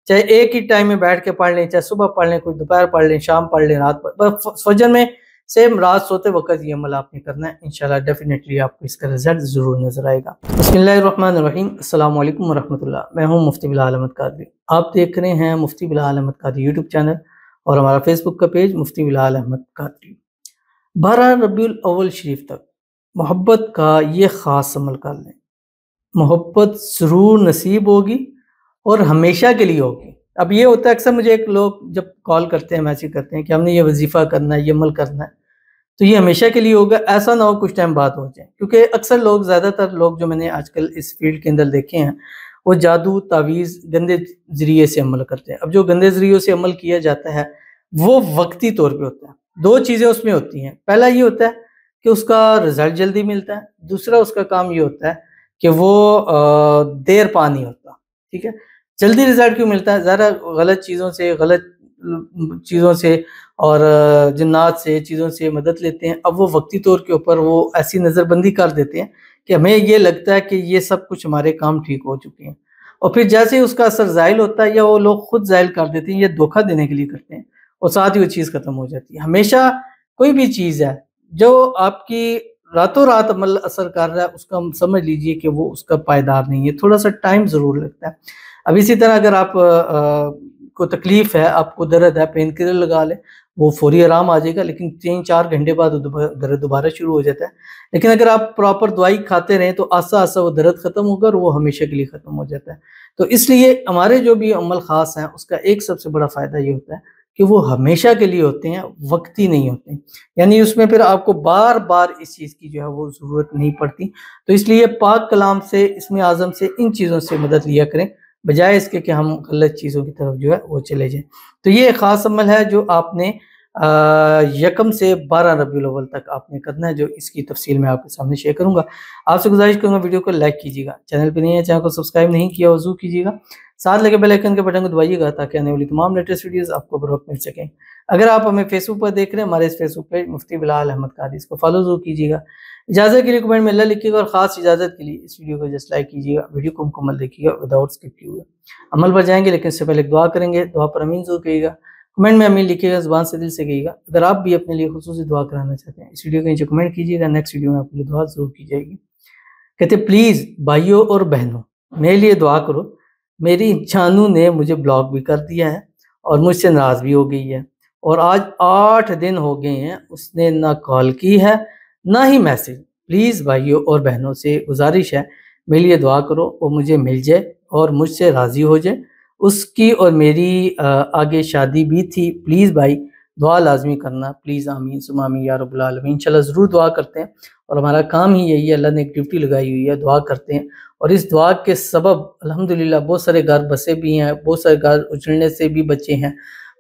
چاہے ایک ہی ٹائم میں بیٹھ کے پڑھ لیں، چاہے صبح پڑھ لیں، کوئی دوپہر پڑھ لیں، شام پڑھ لیں، رات بس فجر میں سیم رات سوتے وقت یہ عمل آپ نے کرنا ہے، انشاءاللہ ڈیفینیٹلی آپ کو اس کا رزلٹ ضرور نظر آئے گا۔ بسم اللہ الرحمن الرحیم، السلام علیکم ورحمۃ اللہ۔ میں ہوں مفتی بلال احمد قادری، آپ دیکھ رہے ہیں مفتی بلال احمد قادری یوٹیوب چینل اور ہمارا فیس بک کا پیج مفتی بلال احمد قادری۔ 12 ربیع الاول شریف تک محبت کا یہ خاص عمل کر لیں، محبت ضرور نصیب ہوگی اور ہمیشہ کے لیے ہوگی۔ اب یہ ہوتا ہے اکثر مجھے ایک لوگ جب کال کرتے ہیں، میسیج کرتے ہیں کہ ہم نے یہ وظیفہ کرنا ہے، یہ عمل کرنا ہے تو یہ ہمیشہ کے لیے ہوگا، ایسا نہ ہو کچھ ٹائم بعد ہو جائے، کیونکہ اکثر لوگ، زیادہ تر لوگ جو میں نے آج کل اس فیلڈ کے اندر دیکھے ہیں، وہ جادو تعویذ گندے ذریعے سے عمل کرتے ہیں۔ اب جو گندے ذریعوں سے عمل کیا جاتا ہے وہ وقتی طور پہ ہوتا ہے، دو چیزیں اس میں ہوتی ہیں۔ پہلا یہ ہوتا ہے کہ اس کا رزلٹ جلدی ملتا ہے، دوسرا اس کا کام یہ ہوتا ہے کہ وہ دیر پا نہیں ہوتا، ٹھیک ہے۔ جلدی رزلٹ کیوں ملتا ہے؟ ذرا غلط چیزوں سے اور جنات سے چیزوں سے مدد لیتے ہیں، اب وہ وقتی طور کے اوپر وہ ایسی نظر بندی کر دیتے ہیں کہ ہمیں یہ لگتا ہے کہ یہ سب کچھ ہمارے کام ٹھیک ہو چکے ہیں، اور پھر جیسے ہی اس کا اثر زائل ہوتا ہے یا وہ لوگ خود زائل کر دیتے ہیں، یہ دھوکہ دینے کے لیے کرتے ہیں اور ساتھ ہی وہ چیز ختم ہو جاتی ہے۔ ہمیشہ کوئی بھی چیز ہے جو آپ کی راتوں رات عمل اثر کر رہا ہے، اس کا سمجھ لیجئے کہ وہ اس کا پائیدار نہیں ہے، تھوڑا سا ٹائم ضرور لگتا ہے۔ اب اسی طرح اگر آپ کو تکلیف ہے، آپ کو درد ہے، پین کلر لگا لیں، وہ فوری آرام آ جائے گا، لیکن 3-4 گھنٹے بعد درد دوبارہ شروع ہو جاتا ہے۔ لیکن اگر آپ پراپر دوائی کھاتے رہیں تو آہستہ آہستہ وہ درد ختم ہوگا اور وہ ہمیشہ کے لیے ختم ہو جاتا ہے۔ تو اس لیے ہمارے جو بھی عمل خاص ہیں اس کا ایک سب سے بڑا فائدہ یہ ہوتا ہے کہ وہ ہمیشہ کے لیے ہوتے ہیں، وقتی نہیں ہوتے، یعنی اس میں پھر آپ کو بار بار اس چیز کی جو ہے وہ ضرورت نہیں پڑتی۔ تو اس لیے پاک کلام سے، اسم اعظم سے، ان چیزوں سے مدد لیا کریں، بجائے اس کے کہ ہم غلط چیزوں کی طرف جو ہے وہ چلے جائیں۔ تو یہ ایک خاص عمل ہے جو آپ نے 1 سے 12 ربیع الاول تک آپ نے کرنا ہے، جو اس کی تفصیل میں آپ کے سامنے شیئر کروں گا۔ آپ سے گزارش کروں گا ویڈیو کو لائک کیجیے گا، چینل پہ نہیں ہے چینل کو سبسکرائب نہیں کیا وضو کیجیے گا، ساتھ لگے بیل آئیکن کے بٹن کو دبائیے گا تاکہ آنے والی تمام لیٹسٹ ویڈیوز آپ کو بروقت مل سکیں۔ اگر آپ ہمیں فیس بک پر دیکھ رہے ہیں، ہمارے اس فیس بک پیج مفتی بلال احمد قادری، اس کو فالو ضرور کیجیے گا۔ اجازت کے لیے کمنٹ میں اللہ لکھیے گا، اور خاص اجازت کے لیے اس ویڈیو کو جسٹ لائک کیجیے گا، ویڈیو کو مکمل دیکھیے گا وداؤٹ اسکپ کیے ہوئے۔ عمل پر جائیں گے لیکن اس سے پہلے دعا کریں گے، دعا پر امین ضرور کہیے گا، کمنٹ میں امین لکھیے گا، زبان سے دل سے کہیے گا۔ اگر آپ بھی اپنے لیے خصوصی دعا کرانا چاہتے ہیں، اس ویڈیو کے نیچے کمنٹ کیجیے گا، نیکسٹ ویڈیو میں آپ کے لیے دعا ضرور کی جائے گی۔ کہتے پلیز بھائیوں اور بہنوں میرے لیے دعا کرو، میری جانو نے مجھے بلاک بھی کر دیا ہے اور مجھ سے ناراض بھی ہو گئی ہے، اور آج 8 دن ہو گئے ہیں اس نے نہ کال کی ہے نہ ہی میسج۔ پلیز بھائیوں اور بہنوں سے گزارش ہے، میرے لیے دعا کرو، وہ مجھے مل جائے اور مجھ سے راضی ہو جائے۔ اس کی اور میری آگے شادی بھی تھی، پلیز بھائی دعا لازمی کرنا، پلیز آمین ثم آمین یا رب العالمین۔ انشاءاللہ ضرور دعا کرتے ہیں، اور ہمارا کام ہی یہی ہے، اللہ نے ایک ڈیوٹی لگائی ہوئی ہے، دعا کرتے ہیں، اور اس دعا کے سبب الحمدللہ بہت سارے گھر بسے بھی ہیں، بہت سارے گھر اجڑنے سے بھی بچے ہیں،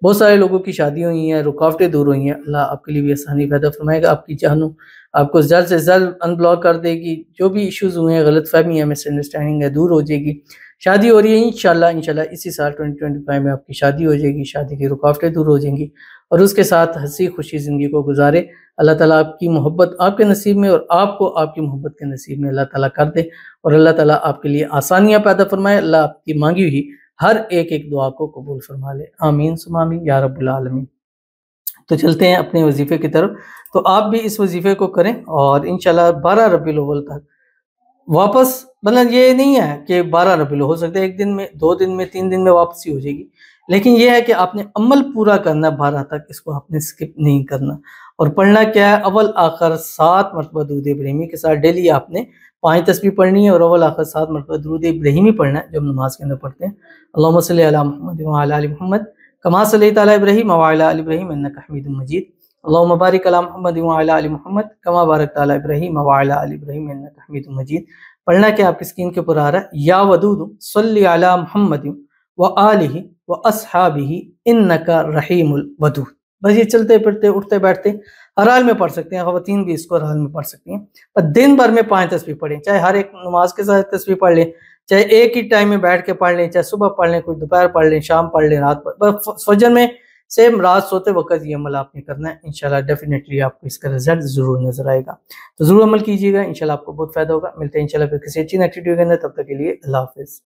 بہت سارے لوگوں کی شادی ہوئی ہیں، رکاوٹیں دور ہوئی ہیں۔ اللہ آپ کے لیے بھی آسانی پیدا فرمائے گا، آپ کی جانوں آپ کو جلد سے جلد ان بلاک کر دے گی، جو بھی ایشوز ہوئے ہیں، غلط فہمی ہے، مس انڈرسٹینڈنگ ہے، دور ہو جائے گی۔ شادی ہو رہی ہے انشاءاللہ اسی سال 2025 میں آپ کی شادی ہو جائے گی، شادی کی رکاوٹیں دور ہو جائیں گی، اور اس کے ساتھ ہنسی خوشی زندگی کو گزارے۔ اللہ تعالیٰ آپ کی محبت آپ کے نصیب میں اور آپ کو آپ کی محبت کے نصیب میں اللہ تعالیٰ کر دے، اور اللہ تعالیٰ آپ کے لیے آسانیاں پیدا فرمائے، اللہ آپ کی مانگی ہوئی ہر ایک دعا کو قبول فرما لے، آمین ثم آمین یا رب العالمین۔ تو چلتے ہیں اپنے وظیفے کی طرف، تو آپ بھی اس وظیفے کو کریں، اور انشاءاللہ 12 ربیع الاول تک واپس، مطلب یہ نہیں ہے کہ 12 ربیع الاول، ہو سکتا ہے 1 دن میں، 2 دن میں، 3 دن میں واپسی ہو جائے گی، لیکن یہ ہے کہ آپ نے عمل پورا کرنا 12 تک، اس کو آپ نے سکپ نہیں کرنا۔ اور پڑھنا کیا ہے؟ اول آخر 7 مرتبہ درود ابراہیمی کے ساتھ ڈیلی آپ نے 5 تسبیح پڑھنی ہے، اور اول آخر 7 مرتبہ درود ابراہیمی پڑھنا ہے جو ہم نماز کے اندر پڑھتے ہیں۔ اللہم صلی علی محمد وعلی آل محمد کما صلیت علی ابراہیم وعلی آل ابراہیم انک حمید مجید، اللہم بارک علی محمد وعلی آل محمد کما بارکت علی ابراہیم وعلی آل ابراہیم انک حمید مجید۔ پڑھنا کہ آپ کی اسکرین کے اوپر آ رہا ہے، یا ودود صلی علی محمد وآلہ واصحابہ انک رحیم الودود۔ بس یہ چلتے پھرتے اٹھتے بیٹھتے ہر حال میں پڑھ سکتے ہیں، خواتین بھی اس کو ہر حال میں پڑھ سکتی ہیں، پر دن بھر میں 5 تسبیح پڑھیں، چاہے ہر ایک نماز کے ساتھ تسبیح پڑھ لیں، چاہے ایک ہی ٹائم میں بیٹھ کے پڑھ لیں، چاہے صبح پڑھ لیں، کوئی دوپہر پڑھ لیں، شام پڑھ لیں، رات بس فجر میں سیم رات سوتے وقت یہ عمل آپ نے کرنا ہے، انشاءاللہ ڈیفینیٹلی آپ کو اس کا رزلٹ ضرور نظر آئے گا۔ تو ضرور عمل کیجیے گا، انشاءاللہ آپ کو بہت فائدہ ہوگا۔ ملتے ہیں انشاءاللہ پھر کسی اچھی نیکسٹ ویڈیو کے اندر، تب تک کے لیے اللہ حافظ۔